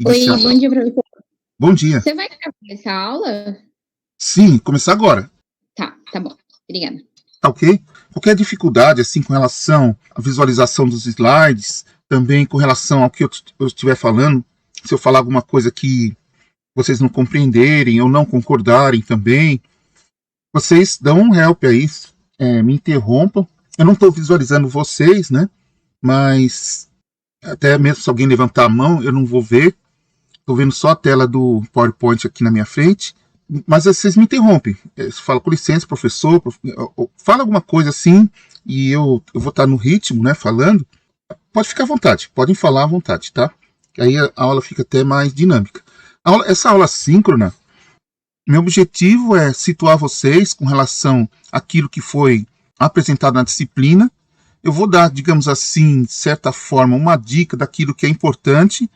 Oi, Iniciar. bom dia, professor. Bom dia. Você vai gravar essa aula? Sim, começar agora. Tá bom. Obrigada. Tá ok? Qualquer dificuldade, assim, com relação à visualização dos slides, também com relação ao que eu estiver falando, se eu falar alguma coisa que vocês não compreenderem ou não concordarem também, vocês dão um help aí, me interrompam. Eu não estou visualizando vocês, né? Mas até mesmo se alguém levantar a mão, eu não vou ver. Estou vendo só a tela do PowerPoint aqui na minha frente. Mas vocês me interrompem. Você fala, com licença, professor, fala alguma coisa assim, e eu vou estar no ritmo, né, falando. Pode ficar à vontade, podem falar à vontade, tá? Aí a aula fica até mais dinâmica. Essa aula síncrona, meu objetivo é situar vocês com relação àquilo que foi apresentado na disciplina. Eu vou dar, digamos assim, de certa forma, uma dica daquilo que é importante.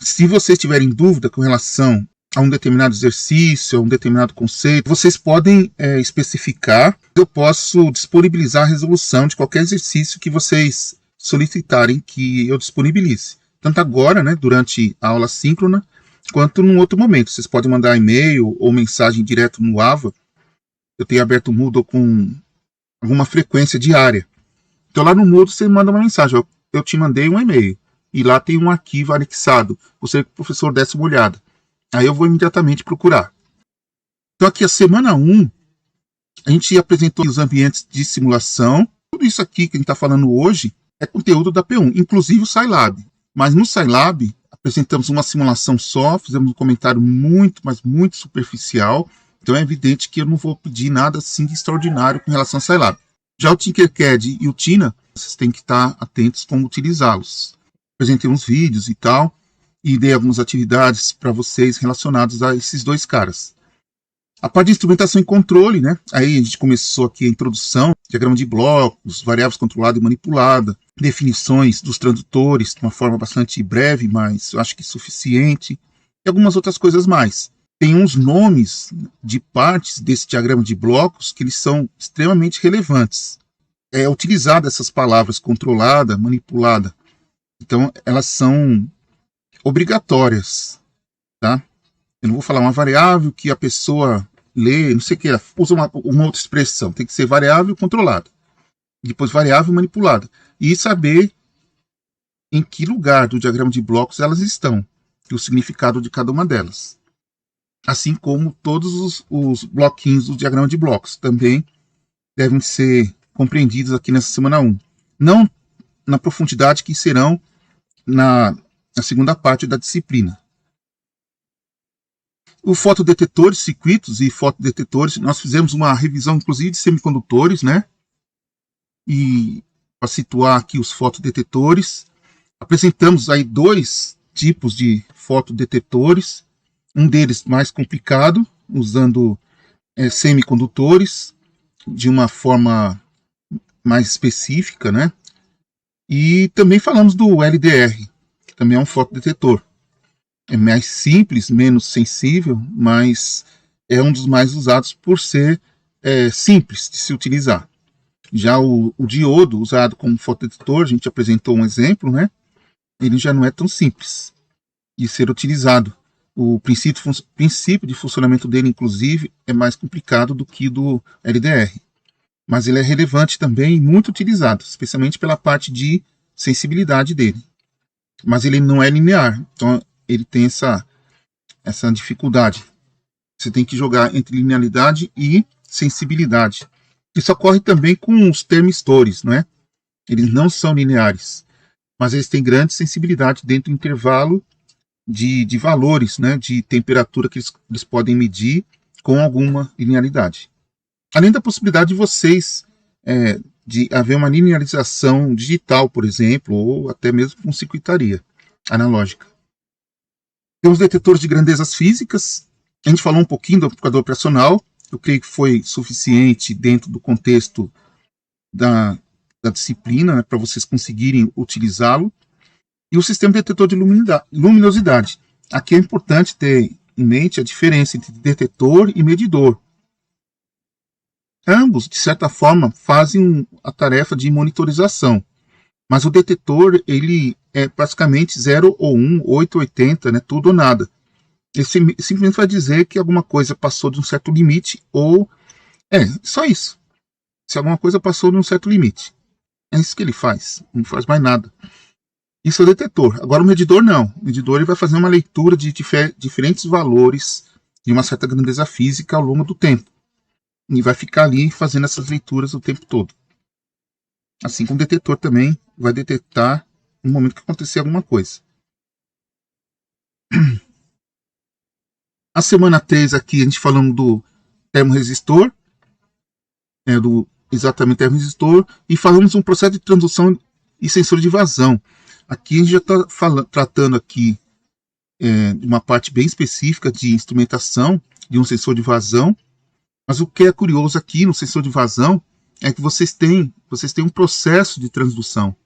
Se vocês tiverem dúvida com relação a um determinado exercício, a um determinado conceito, vocês podem especificar. Eu posso disponibilizar a resolução de qualquer exercício que vocês solicitarem que eu disponibilize. Tanto agora, né, durante a aula síncrona, quanto num outro momento. Vocês podem mandar e-mail ou mensagem direto no AVA. Eu tenho aberto o Moodle com alguma frequência diária. Então lá no Moodle você manda uma mensagem. Eu te mandei um e-mail. E lá tem um arquivo anexado. Gostaria que o professor desse uma olhada. Aí eu vou imediatamente procurar. Então aqui a semana 1, a gente apresentou os ambientes de simulação. Tudo isso aqui que a gente está falando hoje é conteúdo da P1, inclusive o Scilab. Mas no Scilab, apresentamos uma simulação só, fizemos um comentário muito, mas muito superficial. Então é evidente que eu não vou pedir nada assim de extraordinário com relação ao Scilab. Já o Tinkercad e o Tina, vocês têm que estar atentos como utilizá-los. Apresentei uns vídeos e tal, e dei algumas atividades para vocês relacionadas a esses dois caras. A parte de instrumentação e controle, né? Aí a gente começou aqui a introdução, diagrama de blocos, variáveis controlada e manipulada, definições dos tradutores de uma forma bastante breve, mas eu acho que suficiente, e algumas outras coisas mais. Tem uns nomes de partes desse diagrama de blocos que eles são extremamente relevantes. É utilizada essas palavras controlada, manipulada. Então, elas são obrigatórias, tá? Eu não vou falar uma variável que a pessoa lê, não sei o que, usa uma outra expressão. Tem que ser variável controlada. Depois variável manipulada. E saber em que lugar do diagrama de blocos elas estão. E o significado de cada uma delas. Assim como todos os bloquinhos do diagrama de blocos também devem ser compreendidos aqui nessa semana 1. Não na profundidade que serão na segunda parte da disciplina. O fotodetectores, circuitos e fotodetectores, nós fizemos uma revisão, inclusive, de semicondutores, né? E para situar aqui os fotodetectores, apresentamos aí 2 tipos de fotodetectores, um deles mais complicado, usando semicondutores, de uma forma mais específica, né? E também falamos do LDR, que também é um fotodetetor. É mais simples, menos sensível, mas é um dos mais usados por ser simples de se utilizar. Já o diodo, usado como fotodetetor, a gente apresentou um exemplo, né? Ele já não é tão simples de ser utilizado. O princípio de funcionamento dele, inclusive, é mais complicado do que do LDR. Mas ele é relevante também e muito utilizado, especialmente pela parte de sensibilidade dele. Mas ele não é linear, então ele tem essa dificuldade. Você tem que jogar entre linearidade e sensibilidade. Isso ocorre também com os termistores, não é? Eles não são lineares, mas eles têm grande sensibilidade dentro do intervalo de valores, né, de temperatura que eles podem medir com alguma linearidade. Além da possibilidade de vocês de haver uma linearização digital, por exemplo, ou até mesmo com circuitaria analógica. Temos detectores de grandezas físicas. A gente falou um pouquinho do amplificador operacional. Eu creio que foi suficiente dentro do contexto da disciplina, né, para vocês conseguirem utilizá-lo. E o sistema detetor de luminosidade. Aqui é importante ter em mente a diferença entre detetor e medidor. Ambos, de certa forma, fazem a tarefa de monitorização, mas o detetor ele é praticamente 0 ou 1, 8, 80, né? Tudo ou nada. Ele simplesmente vai dizer que alguma coisa passou de um certo limite ou... só isso. Se alguma coisa passou de um certo limite. É isso que ele faz. Não faz mais nada. Isso é o detetor. Agora o medidor não. O medidor ele vai fazer uma leitura de diferentes valores de uma certa grandeza física ao longo do tempo. E vai ficar ali fazendo essas leituras o tempo todo. Assim como o detetor também vai detectar no momento que acontecer alguma coisa. A semana 3 aqui, a gente falando do termoresistor, exatamente termoresistor, e falamos um processo de transdução e sensor de vazão. Aqui a gente já está tratando aqui de uma parte bem específica de instrumentação de um sensor de vazão, mas o que é curioso aqui no sensor de vazão é que vocês têm um processo de transdução.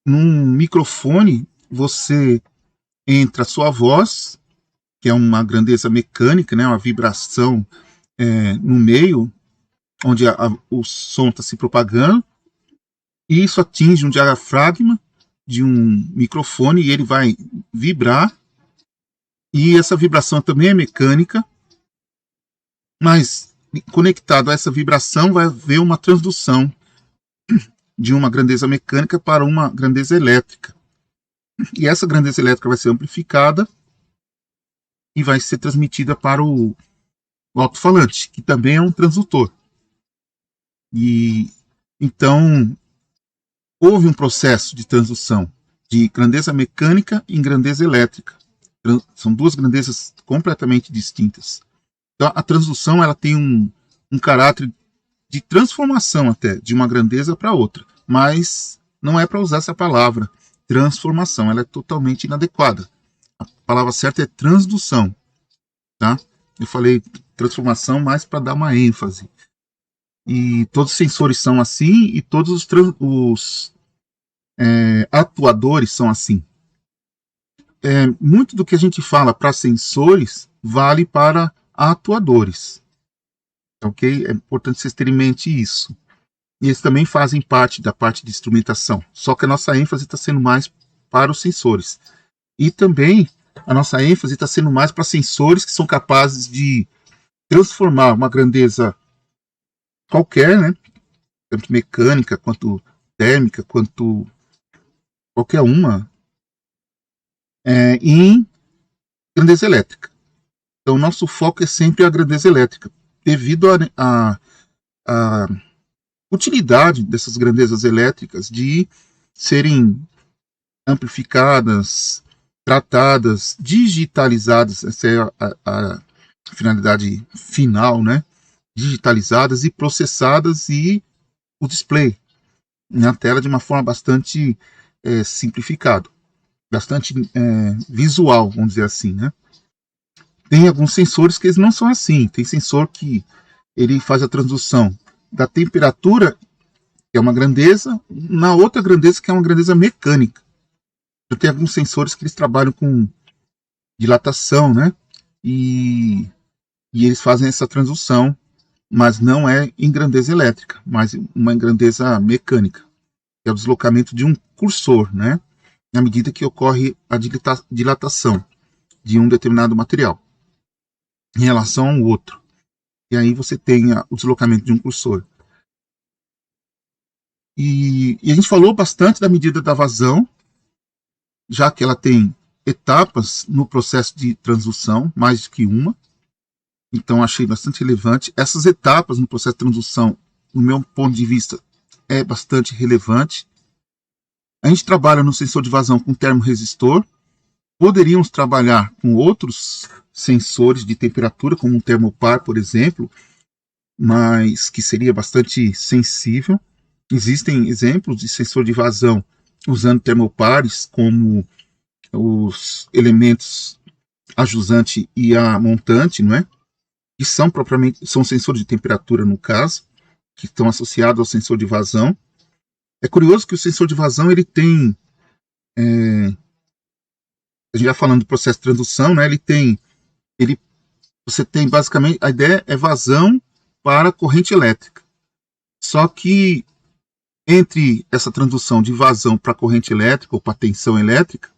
Num microfone, você entra a sua voz, que é uma grandeza mecânica, né, uma vibração no meio, onde o som está se propagando, e isso atinge um diafragma de um microfone e ele vai vibrar, e essa vibração também é mecânica, mas conectado a essa vibração vai haver uma transdução de uma grandeza mecânica para uma grandeza elétrica. E essa grandeza elétrica vai ser amplificada e vai ser transmitida para o alto-falante, que também é um transdutor. E então houve um processo de transdução de grandeza mecânica em grandeza elétrica. São duas grandezas completamente distintas. Então a transdução ela tem um caráter de transformação até de uma grandeza para outra, mas não é para usar essa palavra transformação, ela é totalmente inadequada. A palavra certa é transdução, tá? Eu falei transformação mais para dar uma ênfase. E todos os sensores são assim e todos os atuadores são assim. Muito do que a gente fala para sensores vale para atuadores. Ok? É importante vocês terem em mente isso. E eles também fazem parte da parte de instrumentação. Só que a nossa ênfase está sendo mais para os sensores. E também a nossa ênfase está sendo mais para sensores que são capazes de transformar uma grandeza qualquer, né? Tanto mecânica, quanto térmica, quanto qualquer uma, em grandeza elétrica. Então, nosso foco é sempre a grandeza elétrica, devido à utilidade dessas grandezas elétricas de serem amplificadas, tratadas, digitalizadas, essa é a finalidade final, né? Digitalizadas e processadas e o display na tela de uma forma bastante simplificada, bastante visual, vamos dizer assim, né? Tem alguns sensores que eles não são assim. Tem sensor que ele faz a transdução da temperatura, que é uma grandeza, na outra grandeza, que é uma grandeza mecânica. Então, tem alguns sensores que eles trabalham com dilatação, né? E eles fazem essa transdução, mas não é em grandeza elétrica, mas uma grandeza mecânica. É o deslocamento de um cursor, né? Na medida que ocorre a dilatação de um determinado material em relação ao outro. E aí você tem o deslocamento de um cursor. E a gente falou bastante da medida da vazão, já que ela tem etapas no processo de transdução, mais do que uma. Então achei bastante relevante. Essas etapas no processo de transdução, no meu ponto de vista, é bastante relevante. A gente trabalha no sensor de vazão com termoresistor. Poderíamos trabalhar com outros sensores de temperatura, como um termopar, por exemplo, mas que seria bastante sensível. Existem exemplos de sensor de vazão usando termopares como os elementos a jusante e a montante, não é? Que são sensores de temperatura, no caso, que estão associados ao sensor de vazão. É curioso que o sensor de vazão ele tem, a gente já falando do processo de transdução, né? Você tem basicamente, a ideia é vazão para corrente elétrica. Só que entre essa transdução de vazão para corrente elétrica ou para tensão elétrica.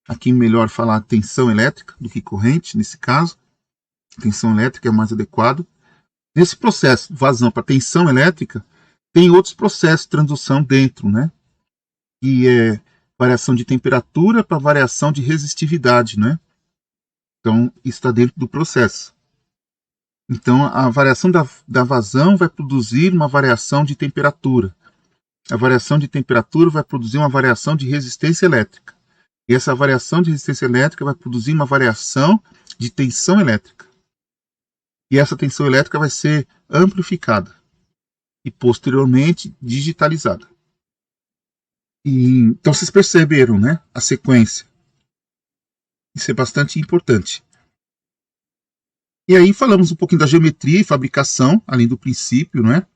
Aqui melhor falar tensão elétrica do que corrente, nesse caso. Tensão elétrica é mais adequado. Nesse processo, vazão para tensão elétrica, tem outros processos de transdução dentro, né? Que é variação de temperatura para variação de resistividade, né? Então, isso está dentro do processo. Então, a variação da vazão vai produzir uma variação de temperatura. A variação de temperatura vai produzir uma variação de resistência elétrica. E essa variação de resistência elétrica vai produzir uma variação de tensão elétrica. E essa tensão elétrica vai ser amplificada e posteriormente digitalizada. Então vocês perceberam, né, a sequência. Isso é bastante importante. E aí falamos um pouquinho da geometria e fabricação, além do princípio, né?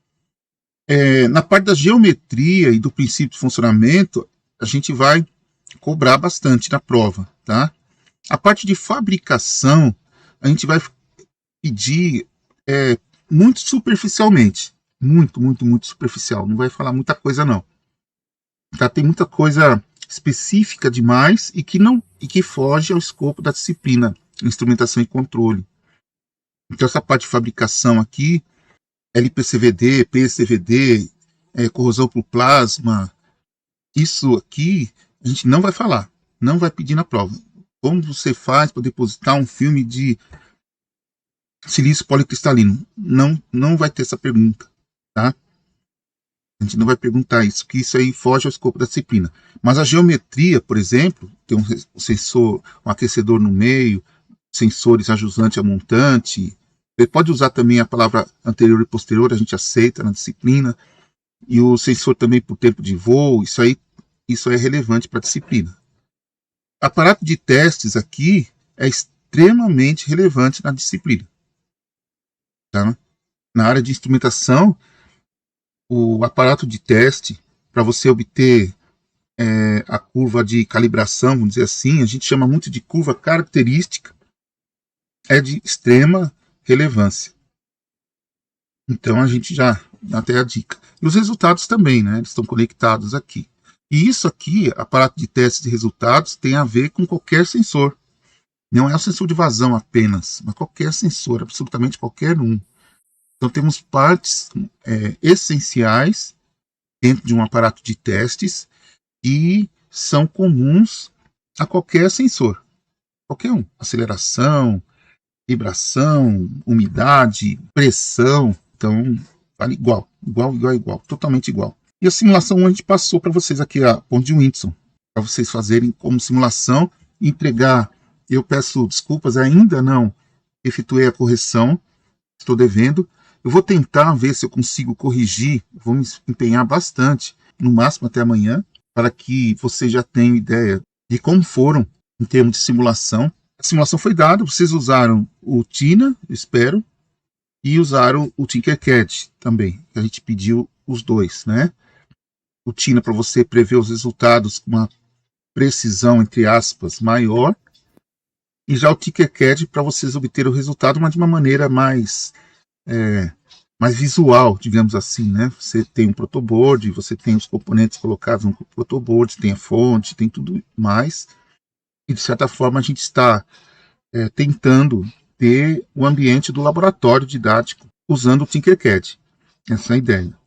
Na parte da geometria e do princípio de funcionamento, a gente vai cobrar bastante na prova, tá? A parte de fabricação, a gente vai pedir muito superficialmente. Muito superficial. Não vai falar muita coisa, não. Tá? Tem muita coisa específica demais e que foge ao escopo da disciplina instrumentação e controle. Então, essa parte de fabricação aqui, LPCVD, PCVD, corrosão por plasma, isso aqui a gente não vai falar, não vai pedir na prova. Como você faz para depositar um filme de silício policristalino? Não vai ter essa pergunta, tá? A gente não vai perguntar isso, porque isso aí foge ao escopo da disciplina. Mas a geometria, por exemplo, tem um sensor, um aquecedor no meio, sensores ajusante a montante. Você pode usar também a palavra anterior e posterior, a gente aceita na disciplina. E o sensor também por tempo de voo, isso é relevante para a disciplina. Aparato de testes aqui é extremamente relevante na disciplina. Tá? Na área de instrumentação, o aparato de teste, para você obter a curva de calibração, vamos dizer assim, a gente chama muito de curva característica, é de extrema relevância. Então a gente já dá até a dica. E os resultados também, né? Eles estão conectados aqui. E isso aqui, aparato de testes de resultados, tem a ver com qualquer sensor. Não é o sensor de vazão apenas, mas qualquer sensor, absolutamente qualquer um. Então temos partes essenciais dentro de um aparato de testes e são comuns a qualquer sensor. Qualquer um. Aceleração, vibração, umidade, pressão. Então, vale igual. Totalmente igual. E a simulação a gente passou para vocês aqui, a ponte de Windson, para vocês fazerem como simulação e entregar. Eu peço desculpas, ainda não efetuei a correção, estou devendo. Eu vou tentar ver se eu consigo corrigir, vou me empenhar bastante, no máximo até amanhã, para que vocês já tenham ideia de como foram em termos de simulação. A simulação foi dada, vocês usaram o Tina, eu espero, e usaram o Tinkercad também, que a gente pediu os dois, né? O Tina para você prever os resultados com uma precisão, entre aspas, maior, e já o Tinkercad para vocês obterem o resultado, mas de uma maneira mais visual, digamos assim, né? Você tem um protoboard, você tem os componentes colocados no protoboard, tem a fonte, tem tudo mais, e de certa forma a gente está tentando ter o ambiente do laboratório didático usando o Tinkercad. Essa é a ideia.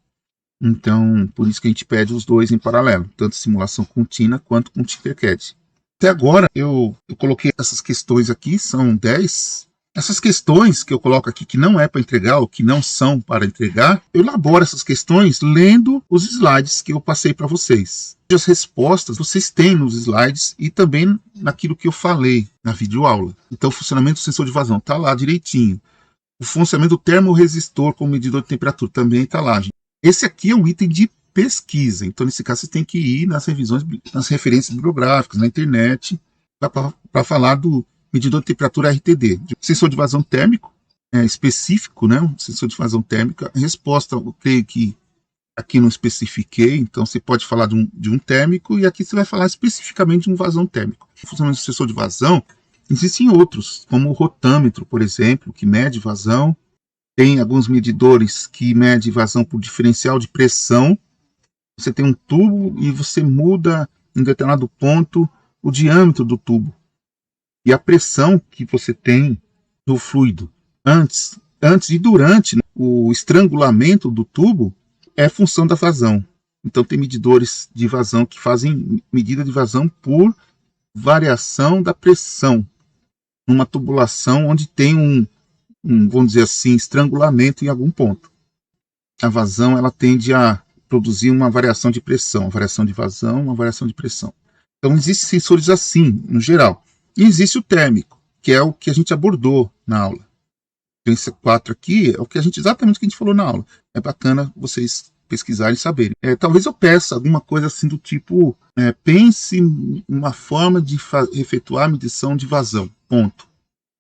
Então, por isso que a gente pede os dois em paralelo, tanto simulação com o Tina quanto com o Tinkercad. Até agora, eu coloquei essas questões aqui, são 10. Essas questões que eu coloco aqui, que não é para entregar, ou que não são para entregar, eu elaboro essas questões lendo os slides que eu passei para vocês. As respostas vocês têm nos slides e também naquilo que eu falei na videoaula. Então, o funcionamento do sensor de vazão está lá direitinho. O funcionamento do termorresistor como medidor de temperatura também está lá, gente. Esse aqui é um item de pesquisa, então nesse caso você tem que ir nas revisões, nas referências bibliográficas, na internet, para falar do medidor de temperatura RTD. Sensor de vazão térmico específico, né? Um sensor de vazão térmica. A resposta, eu creio que aqui não especifiquei, então você pode falar de um térmico e aqui você vai falar especificamente de um vazão térmico. O funcionamento do sensor de vazão, existem outros, como o rotâmetro, por exemplo, que mede vazão. Tem alguns medidores que medem vazão por diferencial de pressão. Você tem um tubo e você muda em determinado ponto o diâmetro do tubo e a pressão que você tem do fluido antes e durante, né, o estrangulamento do tubo é função da vazão. Então tem medidores de vazão que fazem medida de vazão por variação da pressão numa tubulação onde tem vamos dizer assim, estrangulamento em algum ponto. A vazão ela tende a produzir uma variação de pressão, uma variação de vazão, uma variação de pressão. Então existem sensores assim, no geral. E existe o térmico, que é o que a gente abordou na aula. Então esse 4 aqui é exatamente o que a gente falou na aula. É bacana vocês pesquisarem e saberem. Talvez eu peça alguma coisa assim do tipo, pense em uma forma de efetuar a medição de vazão, ponto.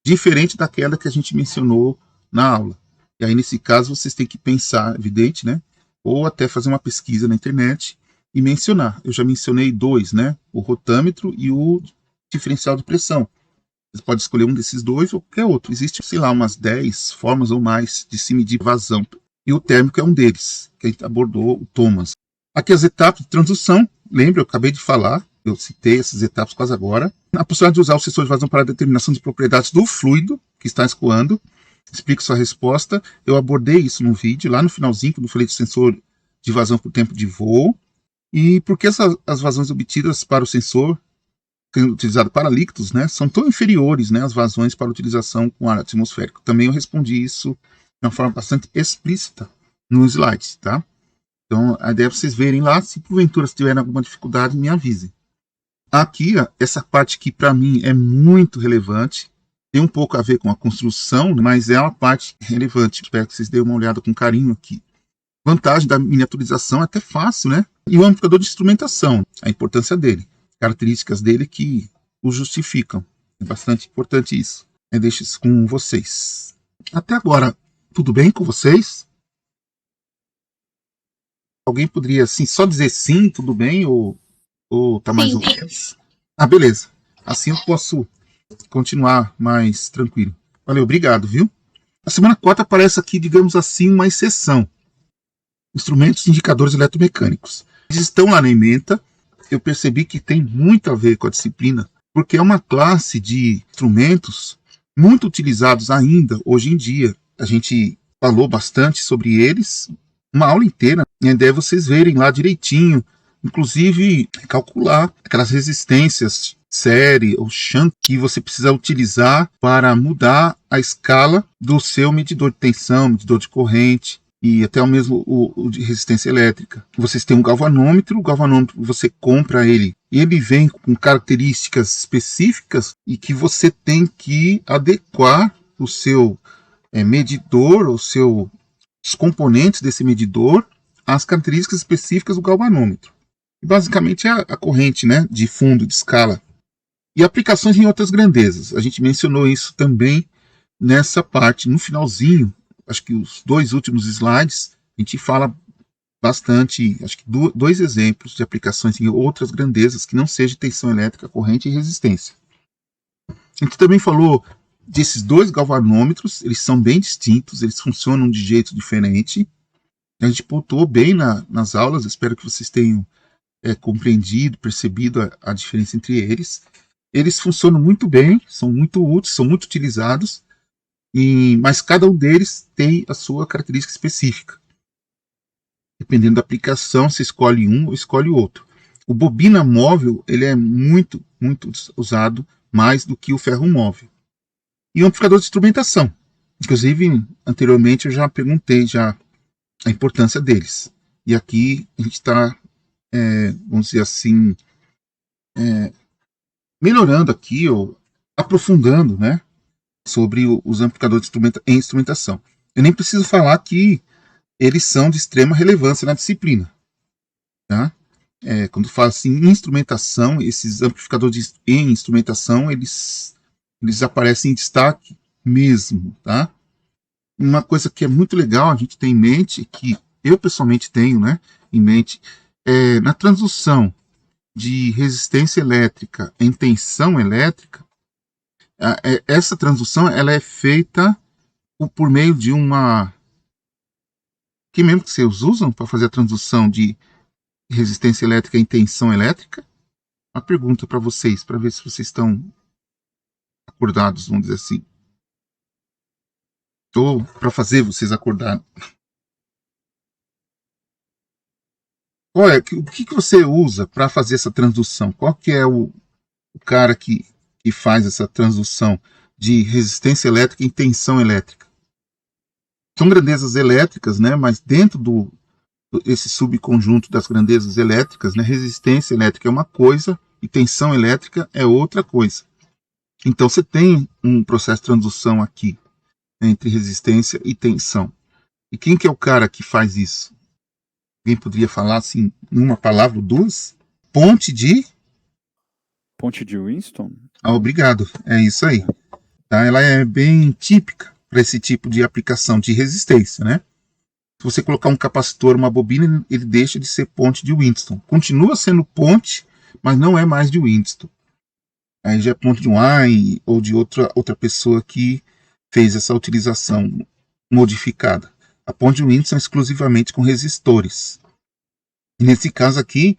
Diferente daquela que a gente mencionou na aula. E aí, nesse caso, vocês têm que pensar, evidente, né? Ou até fazer uma pesquisa na internet e mencionar. Eu já mencionei 2, né? O rotâmetro e o diferencial de pressão. Você pode escolher um desses 2 ou qualquer outro. Existe, sei lá, umas 10 formas ou mais de se medir vazão. E o térmico é um deles, que a gente abordou, o Thomas. Aqui as etapas de transição. Lembra, eu acabei de falar. Eu citei essas etapas quase agora. A possibilidade de usar o sensor de vazão para a determinação de propriedades do fluido que está escoando. Explico sua resposta. Eu abordei isso no vídeo, lá no finalzinho, quando eu falei de sensor de vazão por tempo de voo. E por que as vazões obtidas para o sensor, sendo utilizado para líquidos, né, são tão inferiores, né, às vazões para utilização com ar atmosférico. Também eu respondi isso de uma forma bastante explícita nos slides, tá? Então, a ideia é vocês verem lá. Se porventura tiverem alguma dificuldade, me avisem. Aqui, essa parte que para mim é muito relevante, tem um pouco a ver com a construção, mas é uma parte relevante. Espero que vocês deem uma olhada com carinho aqui. Vantagem da miniaturização é até fácil, né? E o amplificador de instrumentação, a importância dele, características dele que o justificam. É bastante importante isso. Eu deixo isso com vocês. Até agora, tudo bem com vocês? Alguém poderia, assim, só dizer sim, tudo bem, ou tá mais ou menos? Ah, beleza. Assim eu posso continuar mais tranquilo. Valeu, obrigado, viu? A semana 4 aparece aqui, digamos assim, uma exceção. Instrumentos e indicadores eletromecânicos. Eles estão lá na ementa. Eu percebi que tem muito a ver com a disciplina, porque é uma classe de instrumentos muito utilizados ainda hoje em dia. A gente falou bastante sobre eles, uma aula inteira. E a ideia é vocês verem lá direitinho, inclusive calcular aquelas resistências série ou shunt que você precisa utilizar para mudar a escala do seu medidor de tensão, medidor de corrente e até o mesmo o de resistência elétrica. Vocês têm um galvanômetro, o galvanômetro você compra ele e ele vem com características específicas e que você tem que adequar o seu medidor, os componentes desse medidor às características específicas do galvanômetro. E basicamente é a corrente, né, de fundo, de escala. E aplicações em outras grandezas. A gente mencionou isso também nessa parte. No finalzinho, acho que os 2 últimos slides, a gente fala bastante, acho que 2 exemplos de aplicações em outras grandezas que não seja tensão elétrica, corrente e resistência. A gente também falou desses 2 galvanômetros, eles são bem distintos, eles funcionam de jeito diferente. A gente pontuou bem nas aulas, espero que vocês tenham compreendido, percebido a diferença entre eles. Eles funcionam muito bem, são muito úteis, são muito utilizados, mas cada um deles tem a sua característica específica. Dependendo da aplicação, você escolhe um ou escolhe outro. O bobina móvel ele é muito, muito usado, mais do que o ferro móvel. E o amplificador de instrumentação. Inclusive, anteriormente eu já perguntei a importância deles. E aqui a gente está, vamos dizer assim, melhorando aqui, ou aprofundando, né, sobre os amplificadores em instrumentação. Eu nem preciso falar que eles são de extrema relevância na disciplina. Tá? Quando falo assim, em instrumentação, esses amplificadores em instrumentação, eles aparecem em destaque mesmo. Tá? Uma coisa que é muito legal a gente ter em mente, que eu pessoalmente tenho, né, em mente, na transdução de resistência elétrica em tensão elétrica, essa transdução ela é feita por meio de uma... Que mesmo que vocês usam para fazer a transdução de resistência elétrica em tensão elétrica? Uma pergunta para vocês, para ver se vocês estão acordados, vamos dizer assim. Ou para fazer vocês acordarem. O que você usa para fazer essa transdução? Qual que é o cara que faz essa transdução de resistência elétrica em tensão elétrica? São grandezas elétricas, né? Mas dentro esse subconjunto das grandezas elétricas, né? Resistência elétrica é uma coisa e tensão elétrica é outra coisa. Então você tem um processo de transdução aqui entre resistência e tensão. E quem que é o cara que faz isso? Alguém poderia falar assim, numa palavra ou duas? Ponte de Winston? Obrigado, é isso aí. Tá? Ela é bem típica para esse tipo de aplicação de resistência, né? Se você colocar um capacitor, uma bobina, ele deixa de ser ponte de Winston. Continua sendo ponte, mas não é mais de Winston. Aí já é ponte de Wine ou de outra pessoa que fez essa utilização modificada. A ponte de Winston é exclusivamente com resistores. E nesse caso aqui,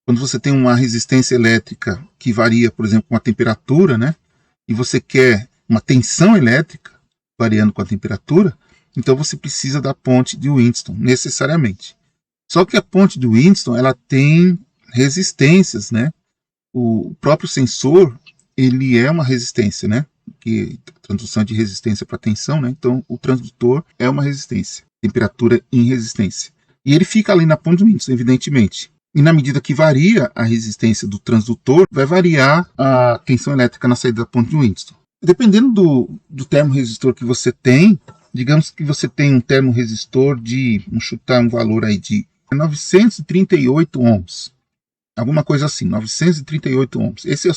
quando você tem uma resistência elétrica que varia, por exemplo, com a temperatura, né? E você quer uma tensão elétrica variando com a temperatura, então você precisa da ponte de Winston, necessariamente. Só que a ponte de Winston, ela tem resistências, né? O próprio sensor, ele é uma resistência, né? Que transdução de resistência para tensão, né? Então o transdutor é uma resistência, temperatura em resistência. E ele fica ali na ponte de Winston, evidentemente. E na medida que varia a resistência do transdutor, vai variar a tensão elétrica na saída da ponte de Winston. Dependendo do termoresistor que você tem, digamos que você tem um termoresistor de, vamos chutar um valor aí de 938 ohms. Alguma coisa assim, 938 ohms. Esse é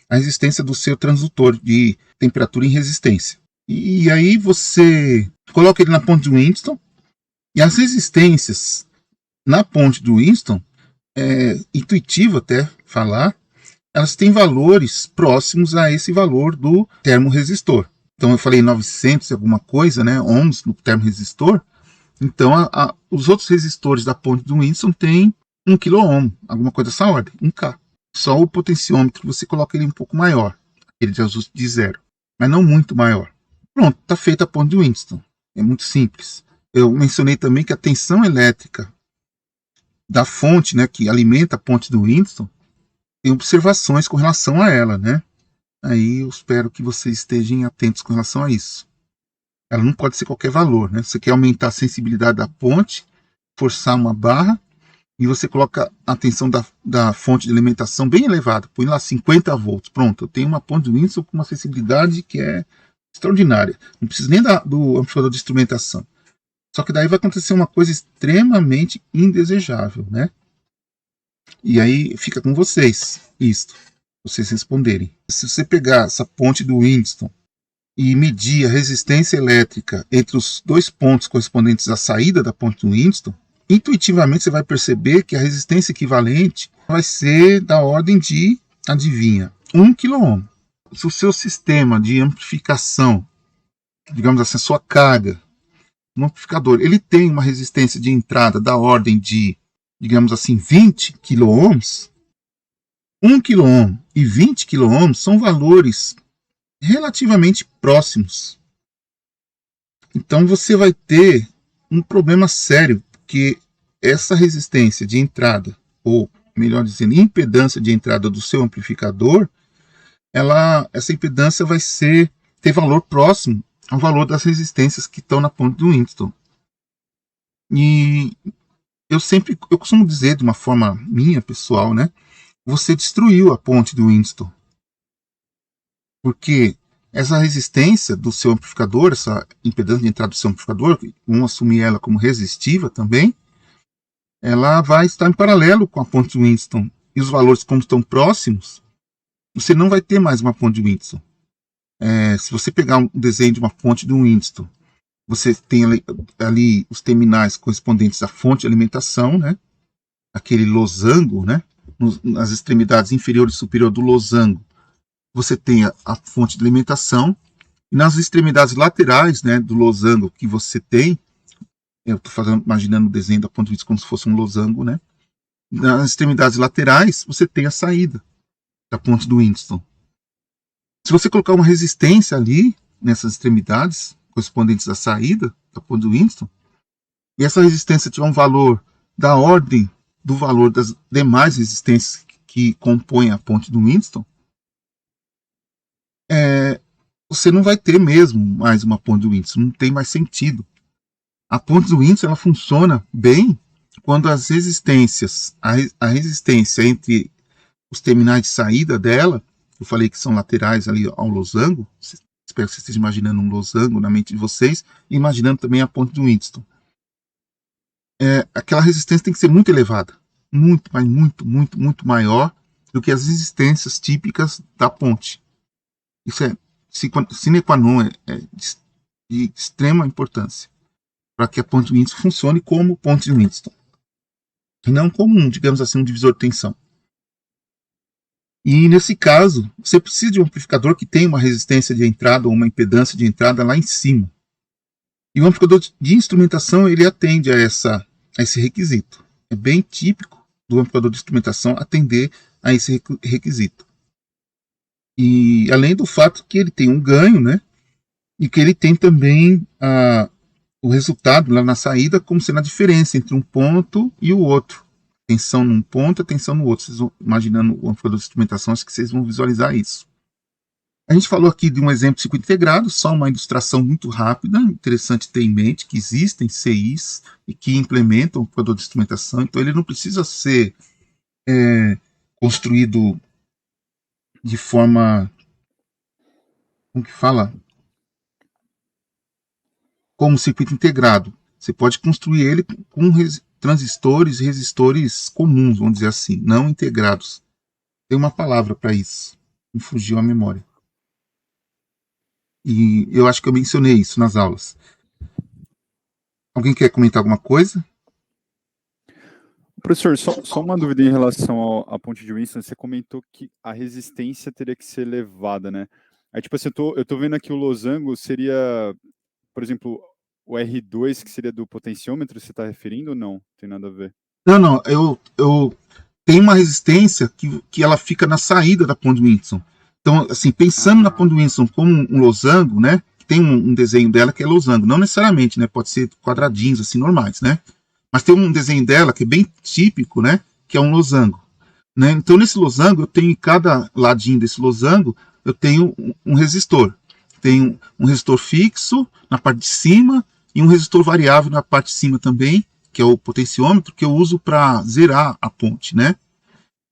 a resistência do seu transdutor de temperatura em resistência. E aí você coloca ele na ponte de Winston, e as resistências na ponte do Winston, é intuitivo até falar, elas têm valores próximos a esse valor do termoresistor. Então eu falei 900 e alguma coisa, né, ohms no termoresistor. Então os outros resistores da ponte do Winston têm 1 kΩ, alguma coisa dessa ordem, 1K. Só o potenciômetro você coloca ele um pouco maior, ele de ajuste de zero, mas não muito maior. Pronto, está feita a ponte de Winston. É muito simples. Eu mencionei também que a tensão elétrica da fonte, né, que alimenta a ponte do Winston, tem observações com relação a ela, né? Aí eu espero que vocês estejam atentos com relação a isso. Ela não pode ser qualquer valor, né? Você quer aumentar a sensibilidade da ponte, forçar uma barra, e você coloca a tensão da fonte de alimentação bem elevada, põe lá 50 volts, pronto, eu tenho uma ponte de Winston com uma sensibilidade que é extraordinária. Não preciso nem do amplificador de instrumentação. Só que daí vai acontecer uma coisa extremamente indesejável, né? E aí fica com vocês vocês responderem. Se você pegar essa ponte do Winston e medir a resistência elétrica entre os dois pontos correspondentes à saída da ponte do Winston, intuitivamente você vai perceber que a resistência equivalente vai ser da ordem de, adivinha, 1 kΩ. Se o seu sistema de amplificação, digamos assim, a sua carga no amplificador, ele tem uma resistência de entrada da ordem de, digamos assim, 20 kΩ, 1 kΩ e 20 kΩ são valores relativamente próximos. Então você vai ter um problema sério, porque essa resistência de entrada, ou melhor dizendo, impedância de entrada do seu amplificador, essa impedância vai ter valor próximo ao valor das resistências que estão na ponte do Winston. E eu costumo dizer de uma forma minha, pessoal, né? Você destruiu a ponte do Winston. Porque essa resistência do seu amplificador, essa impedância de entrada do seu amplificador, vamos assumir ela como resistiva também, ela vai estar em paralelo com a ponte de Winston. E os valores, como estão próximos, você não vai ter mais uma ponte de Winston. Se você pegar um desenho de uma ponte de Winston, você tem ali os terminais correspondentes à fonte de alimentação, né? Aquele losango, né? Nas extremidades inferior e superior do losango, você tem a fonte de alimentação, e nas extremidades laterais, né, do losango que você tem, eu estou imaginando o desenho da ponte de vista como se fosse um losango, né? nas extremidades laterais, você tem a saída da ponte do Winston. Se você colocar uma resistência ali, nessas extremidades, correspondentes à saída da ponte do Winston, e essa resistência tiver um valor da ordem do valor das demais resistências que compõem a ponte do Winston, você não vai ter mesmo mais uma ponte do Winston, não tem mais sentido. A ponte do Winston ela funciona bem quando as resistências, a resistência entre os terminais de saída dela, eu falei que são laterais ali ao losango, espero que vocês estejam imaginando um losango na mente de vocês, e imaginando também a ponte do Winston. Aquela resistência tem que ser muito elevada, muito, mas muito maior do que as resistências típicas da ponte. Isso é sine qua non, de extrema importância para que a ponte do Winston funcione como ponte do Winston, e não como digamos assim, um divisor de tensão. E nesse caso, você precisa de um amplificador que tenha uma resistência de entrada ou uma impedância de entrada lá em cima. E o amplificador de instrumentação ele atende a esse requisito. É bem típico do amplificador de instrumentação atender a esse requisito. E além do fato que ele tem um ganho, né? E que ele tem também o resultado lá na saída como sendo a diferença entre um ponto e o outro. Tensão num ponto, tensão no outro. Vocês vão imaginando o amplificador de instrumentação, acho que vocês vão visualizar isso. A gente falou aqui de um exemplo de circuito integrado, só uma ilustração muito rápida, interessante ter em mente que existem CIs e que implementam o amplificador de instrumentação, então ele não precisa ser construído de forma, como que fala? Como circuito integrado. Você pode construir ele com transistores e resistores comuns, vamos dizer assim, não integrados. Tem uma palavra para isso, me fugiu a memória. E eu acho que eu mencionei isso nas aulas. Alguém quer comentar alguma coisa? Professor, só uma dúvida em relação à ponte de Winston. Você comentou que a resistência teria que ser elevada, né? Aí, tipo assim, eu tô vendo aqui o losango seria, por exemplo, o R2, que seria do potenciômetro, você está referindo ou não? Tem nada a ver? Não, eu tenho uma resistência que ela fica na saída da ponte de Winston. Então, assim, pensando na ponte de Winston como um losango, né? Tem um desenho dela que é losango. Não necessariamente, né? Pode ser quadradinhos, assim, normais, né? Mas tem um desenho dela que é bem típico, né? Que é um losango. Né? Então, nesse losango, eu tenho em cada ladinho desse losango, eu tenho um resistor. Tenho um resistor fixo na parte de cima e um resistor variável na parte de cima também, que é o potenciômetro, que eu uso para zerar a ponte, né?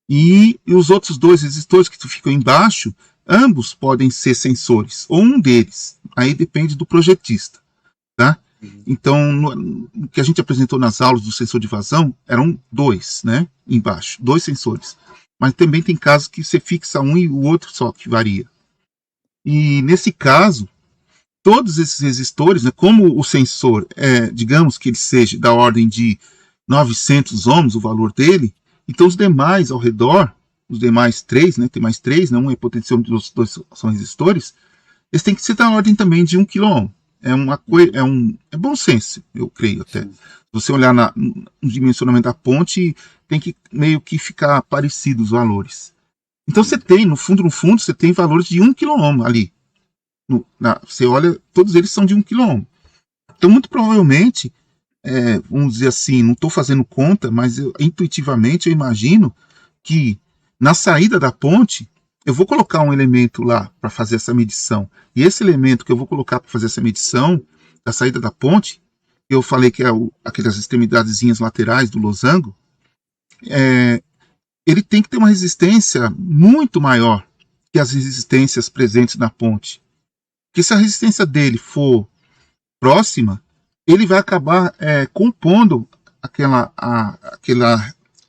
E os outros dois resistores que ficam embaixo, ambos podem ser sensores, ou um deles. Aí depende do projetista, tá? Então, o que a gente apresentou nas aulas do sensor de vazão, eram dois, né? Embaixo, dois sensores. Mas também tem casos que você fixa um e o outro só que varia. E nesse caso, todos esses resistores, né, como o sensor, digamos que ele seja da ordem de 900 ohms, o valor dele, então os demais ao redor, os demais três, né, tem mais três, né, um é potenciômetro e os dois são resistores, eles têm que ser da ordem também de 1 kΩ. É bom senso, eu creio até. Se você olhar no dimensionamento da ponte, tem que meio que ficar parecido os valores. Então você tem, no fundo, você tem valores de 1 kΩ ali. Você olha, todos eles são de 1 kΩ. Então, muito provavelmente, vamos dizer assim, não estou fazendo conta, mas intuitivamente eu imagino que na saída da ponte, eu vou colocar um elemento lá para fazer essa medição. E esse elemento que eu vou colocar para fazer essa medição da saída da ponte, eu falei que é aquelas extremidadezinhas laterais do losango, ele tem que ter uma resistência muito maior que as resistências presentes na ponte. Porque se a resistência dele for próxima, ele vai acabar compondo aquela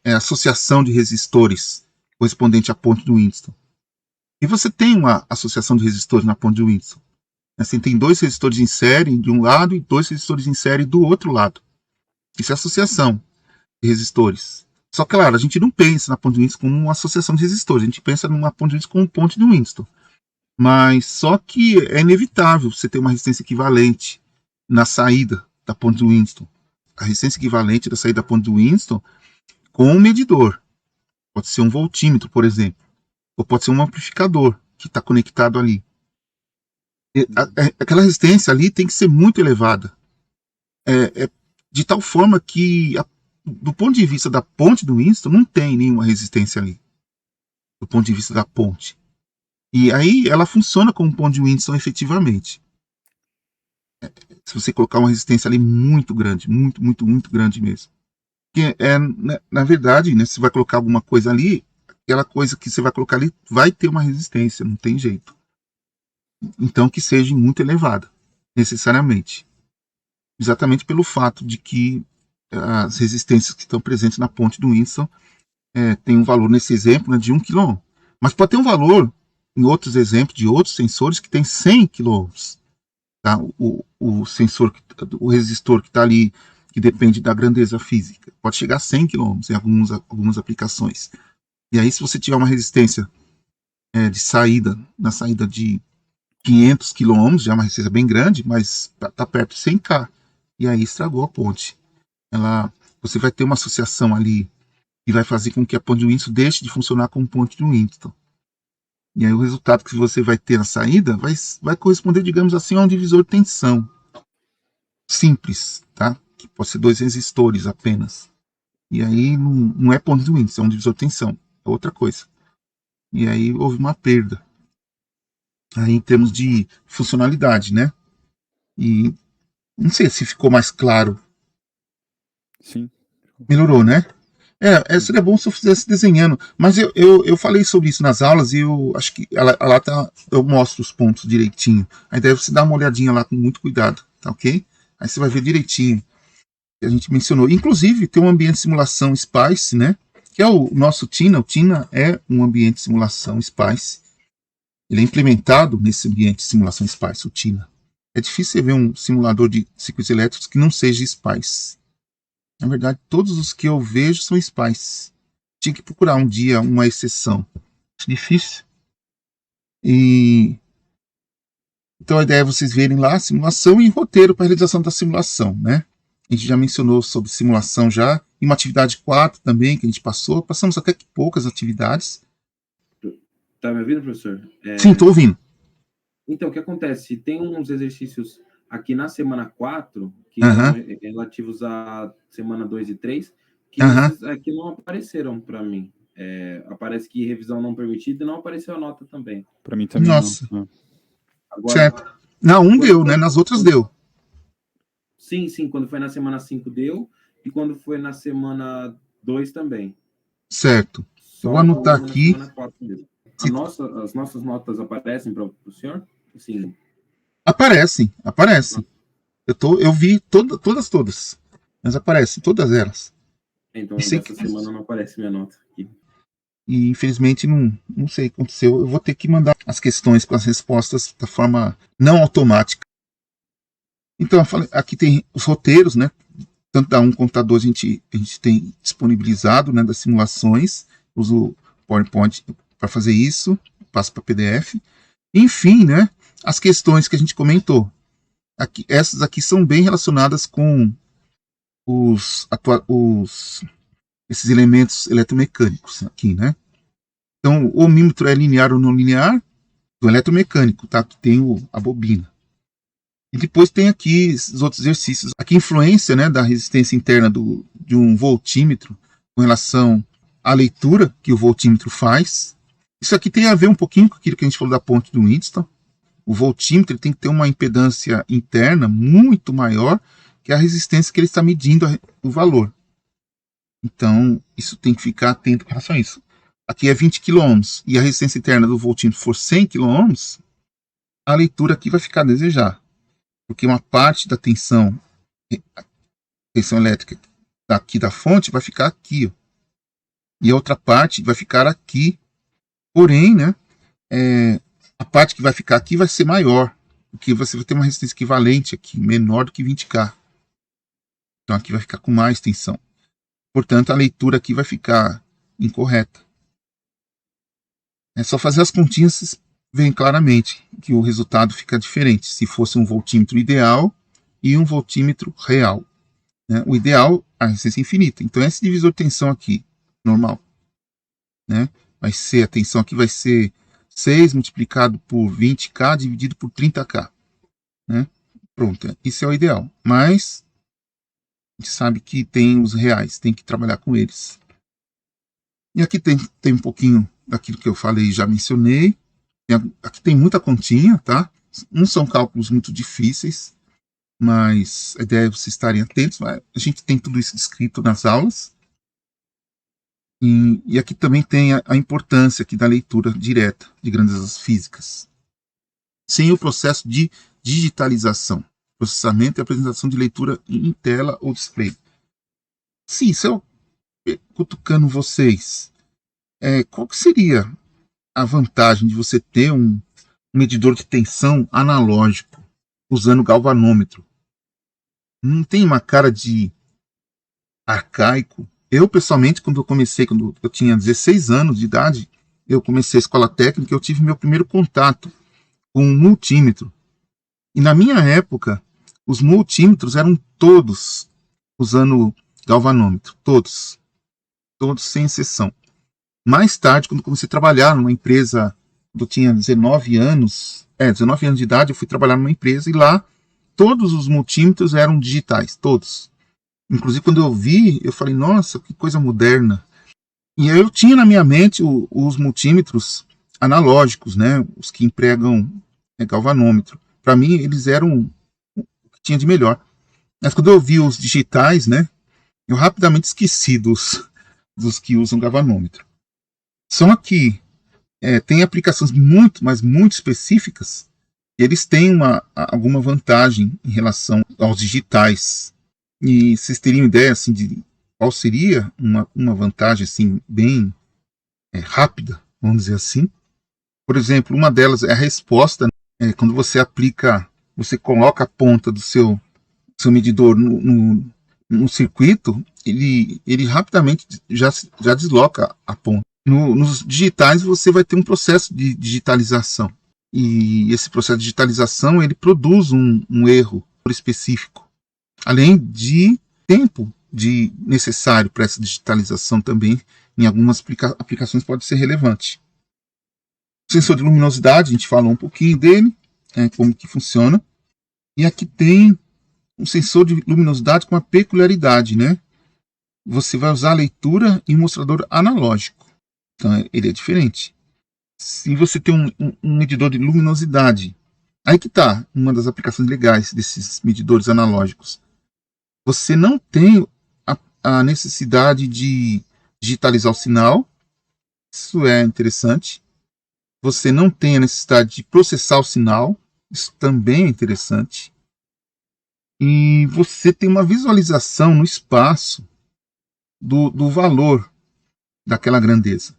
associação de resistores correspondente à ponte do Winston. E você tem uma associação de resistores na ponte de Winston. Assim, tem dois resistores em série de um lado e dois resistores em série do outro lado. Isso é associação de resistores. Só que, claro, a gente não pensa na ponte de Winston como uma associação de resistores. A gente pensa numa ponte de Winston como ponte de Winston. Mas só que é inevitável você ter uma resistência equivalente na saída da ponte de Winston. A resistência equivalente da saída da ponte de Winston com um medidor. Pode ser um voltímetro, por exemplo. Ou pode ser um amplificador que está conectado ali. Aquela resistência ali tem que ser muito elevada. De tal forma que, do ponto de vista da ponte do Winston, não tem nenhuma resistência ali. Do ponto de vista da ponte. E aí ela funciona como ponte de Winston efetivamente. Se você colocar uma resistência ali muito grande, muito, muito, muito grande mesmo. Porque, na verdade, né, se você vai colocar alguma coisa ali, aquela coisa que você vai colocar ali vai ter uma resistência, não tem jeito. Então que seja muito elevada, necessariamente. Exatamente pelo fato de que as resistências que estão presentes na ponte do Winston tem um valor, nesse exemplo, né, de 1 kΩ. Mas pode ter um valor, em outros exemplos, de outros sensores que tem 100 kΩ. Tá? O sensor, o resistor que está ali, que depende da grandeza física, pode chegar a 100 kΩ em algumas aplicações. E aí, se você tiver uma resistência de saída, na saída de 500 kΩ, já é uma resistência bem grande, mas está perto de 100K. E aí estragou a ponte. Você vai ter uma associação ali que vai fazer com que a ponte de Winston deixe de funcionar como ponte de Winston. E aí o resultado que você vai ter na saída vai corresponder, digamos assim, a um divisor de tensão. Simples, tá? Que pode ser 2 resistores apenas. E aí não é ponte de Winston, é um divisor de tensão. É outra coisa. E aí houve uma perda. Aí em termos de funcionalidade, né? E não sei se ficou mais claro. Sim. Melhorou, né? Seria bom se eu fizesse desenhando. Mas eu falei sobre isso nas aulas e eu acho que lá tá, eu mostro os pontos direitinho. Aí deve você dar uma olhadinha lá com muito cuidado, tá ok? Aí você vai ver direitinho. A gente mencionou. Inclusive, tem um ambiente de simulação SPICE, né? Que é o nosso TINA. O TINA é um ambiente de simulação SPICE. Ele é implementado nesse ambiente de simulação SPICE, o TINA. É difícil você ver um simulador de circuitos elétricos que não seja SPICE. Na verdade, todos os que eu vejo são SPICE. Tinha que procurar um dia uma exceção. É difícil. Então a ideia é vocês verem lá a simulação e roteiro para a realização da simulação, né? A gente já mencionou sobre simulação já. E uma atividade 4 também que a gente passou. Passamos até que poucas atividades. Tá me ouvindo, professor? Sim, estou ouvindo. Então, o que acontece? Tem uns exercícios aqui na semana 4, que são relativos à semana 2 e 3, que esses aqui não apareceram para mim. Aparece que revisão não permitida e não apareceu a nota também. Para mim também. Nossa. Não. Agora, certo. Na 1 deu, né? Nas outras deu. Sim. Quando foi na semana 5 deu, e quando foi na semana 2 também. Certo. Só eu vou anotar aqui. As nossas notas aparecem para o senhor? Sim. Aparecem. Eu vi todas. Mas aparecem, todas elas. Então, essa semana não aparece minha nota aqui. E infelizmente não sei o que aconteceu. Eu vou ter que mandar as questões com as respostas da forma não automática. Então, aqui tem os roteiros, né? Tanto da 1 quanto da 2 a gente tem disponibilizado, né, das simulações. Uso o PowerPoint para fazer isso, passo para PDF. Enfim, né, as questões que a gente comentou. Essas aqui são bem relacionadas com esses elementos eletromecânicos aqui, né? Então, o ohmímetro é linear ou não linear do eletromecânico, tá? Que tem a bobina. E depois tem aqui os outros exercícios. Aqui a influência, né, da resistência interna de um voltímetro com relação à leitura que o voltímetro faz. Isso aqui tem a ver um pouquinho com aquilo que a gente falou da ponte do Winston. O voltímetro tem que ter uma impedância interna muito maior que a resistência que ele está medindo o valor. Então, isso tem que ficar atento com relação a isso. Aqui é 20 kΩ e a resistência interna do voltímetro for 100 kΩ, a leitura aqui vai ficar a desejar. Porque uma parte da tensão elétrica aqui da fonte vai ficar aqui. Ó. E a outra parte vai ficar aqui. Porém, né, a parte que vai ficar aqui vai ser maior. Porque você vai ter uma resistência equivalente aqui, menor do que 20K. Então aqui vai ficar com mais tensão. Portanto, a leitura aqui vai ficar incorreta. É só fazer as continhas, vocês veem claramente que o resultado fica diferente. Se fosse um voltímetro ideal e um voltímetro real. Né? O ideal, a resistência infinita. Então, esse divisor de tensão aqui, normal, né? Vai ser, a tensão aqui vai ser 6 multiplicado por 20K dividido por 30K, né? Pronto, isso é o ideal. Mas a gente sabe que tem os reais, tem que trabalhar com eles. E aqui tem um pouquinho daquilo que eu falei, já mencionei. Aqui tem muita continha, tá? Não são cálculos muito difíceis, mas a ideia é vocês estarem atentos. A gente tem tudo isso descrito nas aulas. E aqui também tem a importância aqui da leitura direta de grandezas físicas. Sem o processo de digitalização, processamento e apresentação de leitura em tela ou display. Sim, se eu cutucando vocês, qual que seria a vantagem de você ter um medidor de tensão analógico usando galvanômetro? Não tem uma cara de arcaico? Eu, pessoalmente, quando eu tinha 16 anos de idade, eu comecei a escola técnica, eu tive meu primeiro contato com um multímetro. E na minha época, os multímetros eram todos usando galvanômetro, todos sem exceção. Mais tarde, quando comecei a trabalhar numa empresa, quando eu tinha 19 anos de idade, eu fui trabalhar numa empresa e lá todos os multímetros eram digitais, todos. Inclusive, quando eu vi, eu falei, nossa, que coisa moderna. E aí eu tinha na minha mente os multímetros analógicos, né, os que empregam galvanômetro. Para mim, eles eram o que tinha de melhor. Mas quando eu vi os digitais, né, eu rapidamente esqueci dos que usam galvanômetro. Só que tem aplicações muito, mas muito específicas. Eles têm alguma vantagem em relação aos digitais. E vocês teriam ideia assim, de qual seria uma vantagem assim, bem rápida, vamos dizer assim? Por exemplo, uma delas é a resposta. Quando você coloca a ponta do seu medidor no circuito, ele rapidamente já desloca a ponta. Nos digitais você vai ter um processo de digitalização. E esse processo de digitalização ele produz um erro específico. Além de tempo necessário para essa digitalização também, em algumas aplicações pode ser relevante. O sensor de luminosidade, a gente falou um pouquinho dele, como que funciona. E aqui tem um sensor de luminosidade com uma peculiaridade, né? Você vai usar a leitura em um mostrador analógico. Então ele é diferente. Se você tem um medidor de luminosidade, aí que está uma das aplicações legais desses medidores analógicos. Você não tem a necessidade de digitalizar o sinal. Isso é interessante. Você não tem a necessidade de processar o sinal. Isso também é interessante. E você tem uma visualização no espaço do valor daquela grandeza.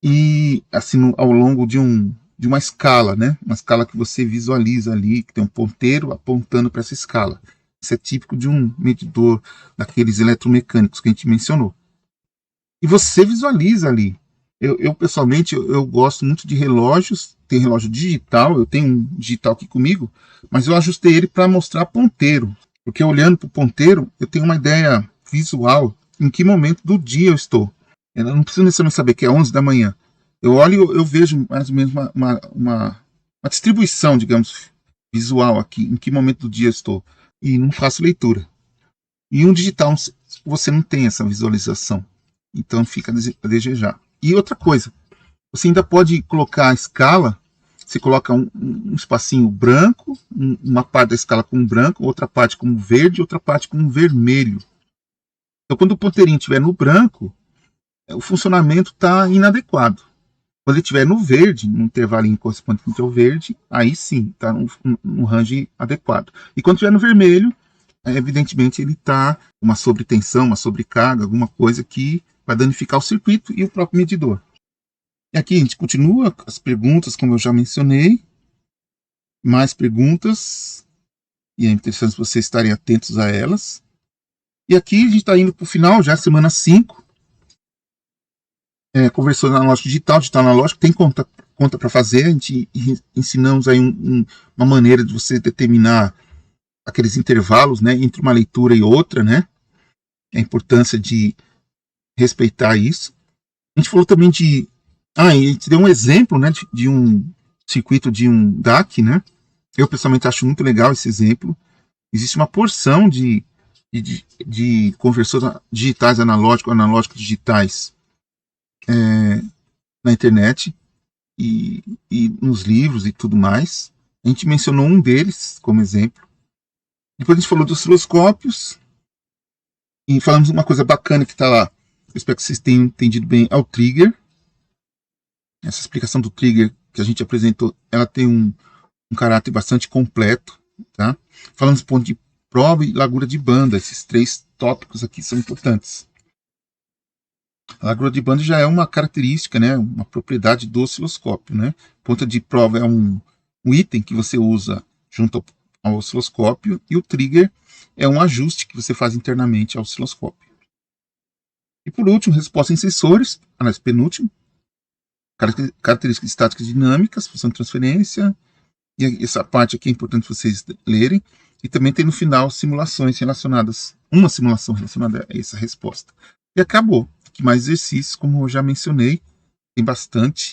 E assim, ao longo de uma escala, né? Uma escala que você visualiza ali, que tem um ponteiro apontando para essa escala. Isso é típico de um medidor daqueles eletromecânicos que a gente mencionou. E você visualiza ali. Eu pessoalmente, eu gosto muito de relógios. Tem relógio digital, eu tenho um digital aqui comigo, mas eu ajustei ele para mostrar ponteiro. Porque olhando para o ponteiro, eu tenho uma ideia visual em que momento do dia eu estou. Eu não preciso necessariamente saber que é 11 da manhã. Eu olho e eu vejo mais ou menos uma distribuição, digamos, visual aqui, em que momento do dia eu estou. E não faço leitura. E um digital, você não tem essa visualização. Então fica a desejar. E outra coisa, você ainda pode colocar a escala, você coloca um espacinho branco, uma parte da escala com branco, outra parte com verde, outra parte com vermelho. Então quando o ponteirinho estiver no branco, o funcionamento está inadequado. Quando ele estiver no verde, no intervalinho correspondente ao verde, aí sim, está no range adequado. E quando estiver no vermelho, evidentemente ele está uma sobretensão, uma sobrecarga, alguma coisa que vai danificar o circuito e o próprio medidor. E aqui a gente continua as perguntas, como eu já mencionei. Mais perguntas. E é interessante vocês estarem atentos a elas. E aqui a gente está indo para o final, já semana 5. Conversor analógico digital analógico, tem conta para fazer. A gente ensinamos aí uma maneira de você determinar aqueles intervalos, né, entre uma leitura e outra, né? A importância de respeitar isso. A gente falou também e a gente deu um exemplo, né, de um circuito de um DAC, né? Eu pessoalmente acho muito legal esse exemplo. Existe uma porção de conversores digitais analógicos digitais na internet e nos livros e tudo mais. A gente mencionou um deles como exemplo. Depois a gente falou dos osciloscópios e falamos uma coisa bacana que está lá. Eu espero que vocês tenham entendido bem, é o trigger. Essa explicação do trigger que a gente apresentou, ela tem um caráter bastante completo, tá? Falamos do ponto de prova e largura de banda. Esses 3 tópicos aqui são importantes. A largura de banda já é uma característica, né? Uma propriedade do osciloscópio, né? Ponto de prova é um item que você usa junto ao osciloscópio e o trigger é um ajuste que você faz internamente ao osciloscópio. E por último, resposta em sensores, aliás, penúltimo, características estáticas e dinâmicas, função de transferência, e essa parte aqui é importante vocês lerem, e também tem no final simulações relacionadas, uma simulação relacionada a essa resposta. E acabou. Aqui mais exercícios, como eu já mencionei, tem bastante.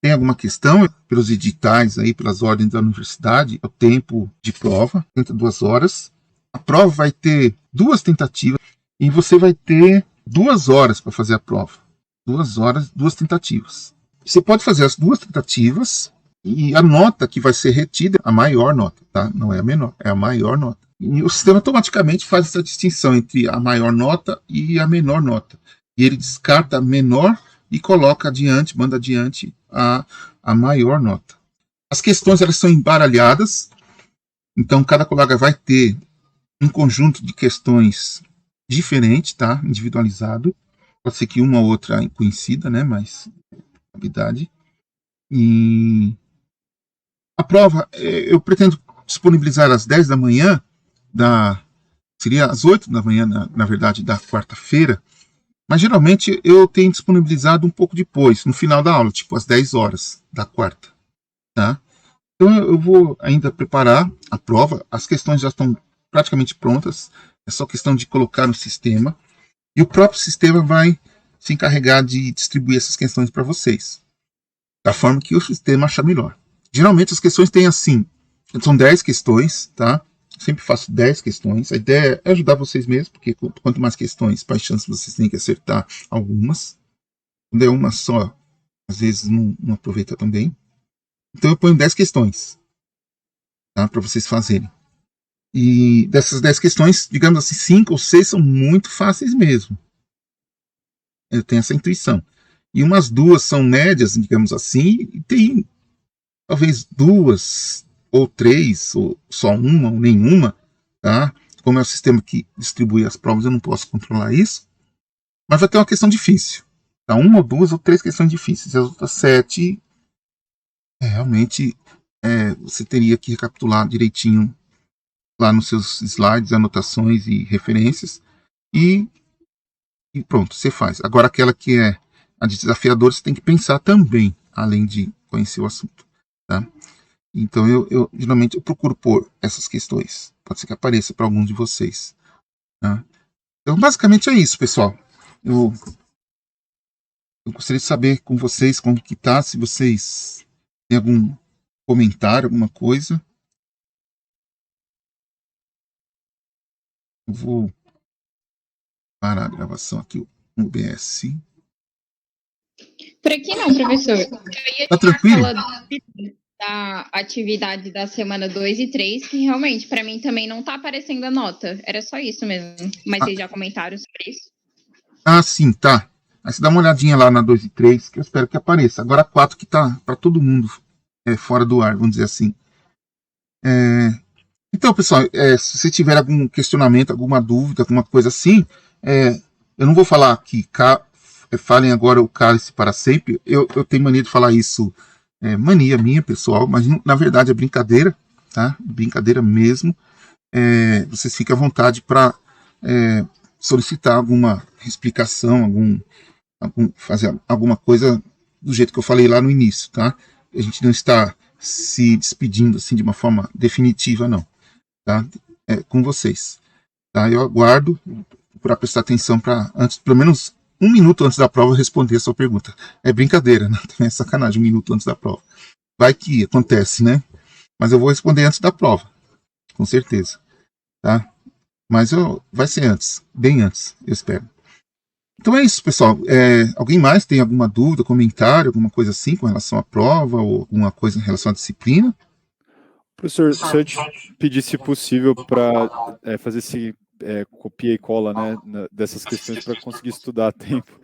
Tem alguma questão pelos editais, aí, pelas ordens da universidade, o tempo de prova, 32 horas. A prova vai ter 2 tentativas e você vai ter 2 horas para fazer a prova. 2 horas, 2 tentativas. Você pode fazer as 2 tentativas e a nota que vai ser retida é a maior nota, tá? Não é a menor, é a maior nota. E o sistema automaticamente faz essa distinção entre a maior nota e a menor nota. E ele descarta a menor e coloca adiante, manda adiante a maior nota. As questões elas são embaralhadas, então cada colega vai ter um conjunto de questões diferente, tá? Individualizado. Pode ser que uma ou outra conhecida, né? Mas habilidade. E a prova, eu pretendo disponibilizar às 10 da manhã, seria às 8 da manhã, na verdade, da quarta-feira, mas geralmente eu tenho disponibilizado um pouco depois, no final da aula, tipo às 10 horas da quarta. Tá? Então eu vou ainda preparar a prova, as questões já estão praticamente prontas, é só questão de colocar no sistema, e o próprio sistema vai se encarregar de distribuir essas questões para vocês, da forma que o sistema achar melhor. Geralmente as questões têm assim, são 10 questões, tá? Eu sempre faço 10 questões. A ideia é ajudar vocês mesmos, porque quanto mais questões, mais chances vocês têm que acertar algumas. Quando é uma só, às vezes não aproveita também. Então eu ponho 10 questões, tá? Para vocês fazerem. E dessas 10 questões, digamos assim, 5 ou 6 são muito fáceis mesmo. Eu tenho essa intuição. E umas 2 são médias, digamos assim, e tem talvez 2 ou 3, ou só uma, ou nenhuma, tá? Como é o sistema que distribui as provas, eu não posso controlar isso. Mas vai ter uma questão difícil. Tá? 1 ou 2 ou 3 questões difíceis. As outras 7, realmente, você teria que recapitular direitinho lá nos seus slides, anotações e referências. E pronto, você faz. Agora, aquela que é a desafiadora, você tem que pensar também, além de conhecer o assunto. Tá? Então, geralmente eu procuro pôr essas questões. Pode ser que apareça para alguns de vocês. Tá? Então, basicamente é isso, pessoal. Eu gostaria de saber com vocês como que tá, se vocês têm algum comentário, alguma coisa. Eu vou parar a gravação aqui no OBS. Por aqui não, professor. Eu ia Tá tranquilo? da atividade da semana 2 e 3, que realmente, para mim, também não tá aparecendo a nota. Era só isso mesmo. Mas vocês já comentaram sobre isso? Ah, sim, tá. Aí você dá uma olhadinha lá na 2 e 3, que eu espero que apareça. Agora a 4 que tá para todo mundo fora do ar, vamos dizer assim. Então, pessoal, se você tiver algum questionamento, alguma dúvida, alguma coisa assim, eu não vou falar que falem agora o cálice para sempre. Eu tenho mania de falar isso, mania minha, pessoal, mas na verdade é brincadeira, tá? Brincadeira mesmo. Vocês fiquem à vontade para solicitar alguma explicação, fazer alguma coisa do jeito que eu falei lá no início, tá? A gente não está se despedindo assim de uma forma definitiva, não, tá? Com vocês, tá? Eu aguardo para prestar atenção para antes, pelo menos 1 minuto antes da prova responder a sua pergunta. É brincadeira, né? Também é sacanagem 1 minuto antes da prova. Vai que acontece, né? Mas eu vou responder antes da prova, com certeza, tá? Mas vai ser antes, bem antes, eu espero. Então é isso, pessoal. Alguém mais tem alguma dúvida, comentário, alguma coisa assim com relação à prova ou alguma coisa em relação à disciplina? Professor, se eu te pedir, se possível, para fazer esse copia e cola, né, dessas questões para conseguir estudar a tempo.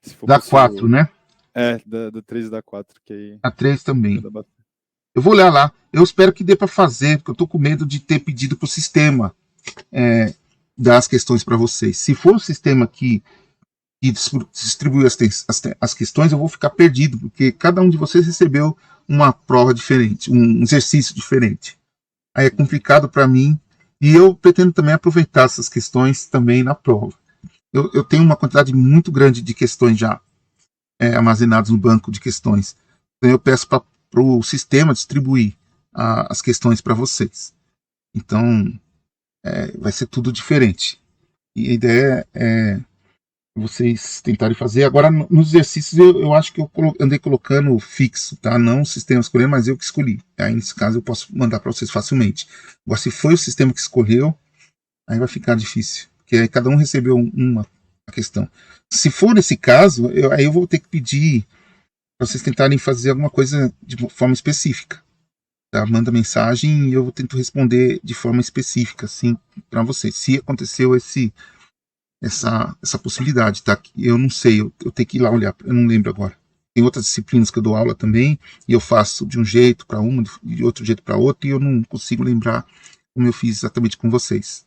Se for Da possível. 4, né? Da 3 e da 4, que aí... A 3 também. Eu vou olhar lá. Eu espero que dê para fazer, porque eu estou com medo de ter pedido para o sistema dar as questões para vocês. Se for o sistema que distribui as questões, eu vou ficar perdido, porque cada um de vocês recebeu uma prova diferente, um exercício diferente. Aí é complicado para mim, e eu pretendo também aproveitar essas questões também na prova. Eu tenho uma quantidade muito grande de questões já armazenadas no banco de questões. Então eu peço para o sistema distribuir as questões para vocês. Então vai ser tudo diferente. E a ideia é vocês tentarem fazer. Agora, nos exercícios, eu acho que eu andei colocando fixo, tá? Não o sistema escolhendo, mas eu que escolhi. Aí, nesse caso, eu posso mandar para vocês facilmente. Agora, se foi o sistema que escolheu, aí vai ficar difícil, porque aí cada um recebeu uma questão. Se for nesse caso, aí eu vou ter que pedir para vocês tentarem fazer alguma coisa de forma específica. Tá? Manda mensagem e eu tento responder de forma específica, assim, para vocês. Se aconteceu essa possibilidade, tá? Eu não sei, eu tenho que ir lá olhar, eu não lembro agora. Tem outras disciplinas que eu dou aula também, e eu faço de um jeito para uma, de outro jeito para outra, e eu não consigo lembrar como eu fiz exatamente com vocês.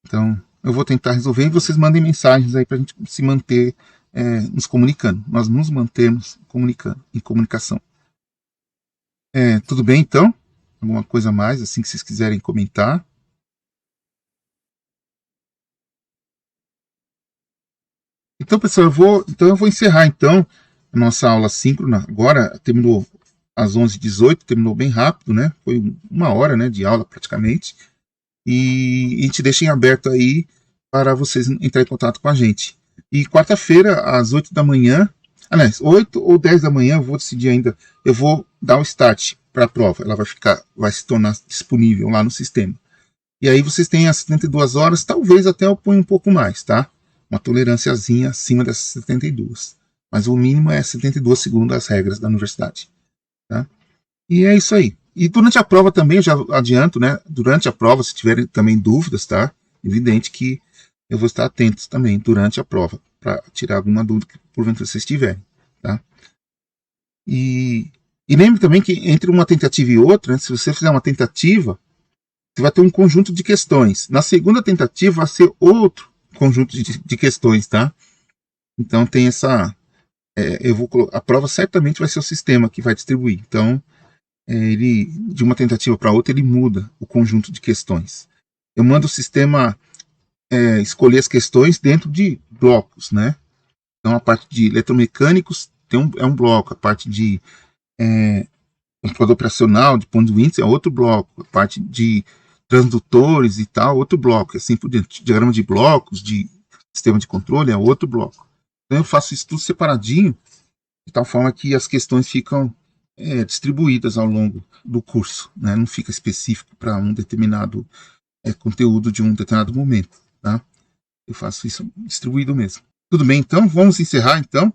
Então, eu vou tentar resolver, e vocês mandem mensagens aí para a gente se manter nos comunicando. Nós nos mantemos comunicando, em comunicação. Tudo bem, então? Alguma coisa mais, assim, que vocês quiserem comentar? Então, pessoal, eu vou encerrar então a nossa aula síncrona. Agora terminou às 11h18, terminou bem rápido, né? Foi 1 hora, né, de aula praticamente. E a gente deixa em aberto aí para vocês entrarem em contato com a gente. E quarta-feira, às 8 da manhã, aliás, 8 ou 10 da manhã, eu vou decidir ainda, eu vou dar o start para a prova. Ela vai se tornar disponível lá no sistema. E aí vocês têm as 72 horas, talvez até eu ponha um pouco mais, tá? Uma tolerânciazinha acima dessas 72. Mas o mínimo é 72 segundo as regras da universidade. Tá? E é isso aí. E durante a prova também, eu já adianto, né? Durante a prova, se tiverem também dúvidas, tá? Evidente que eu vou estar atento também durante a prova, para tirar alguma dúvida que porventura vocês tiverem. Tá? E lembre também que entre uma tentativa e outra, né, se você fizer uma tentativa, você vai ter um conjunto de questões. Na segunda tentativa vai ser outro conjunto de questões, tá? Então tem essa... a prova certamente vai ser o sistema que vai distribuir. Então, ele, de uma tentativa para outra, ele muda o conjunto de questões. Eu mando o sistema escolher as questões dentro de blocos, né? Então, a parte de eletromecânicos é um bloco, a parte de computador operacional, de ponto de índice, é outro bloco, a parte de transdutores e tal, outro bloco, assim por diante. Diagrama de blocos, de sistema de controle, é outro bloco. Então eu faço isso tudo separadinho, de tal forma que as questões ficam distribuídas ao longo do curso, né? Não fica específico para um determinado conteúdo de um determinado momento, tá? Eu faço isso distribuído mesmo. Tudo bem, então? Vamos encerrar, então.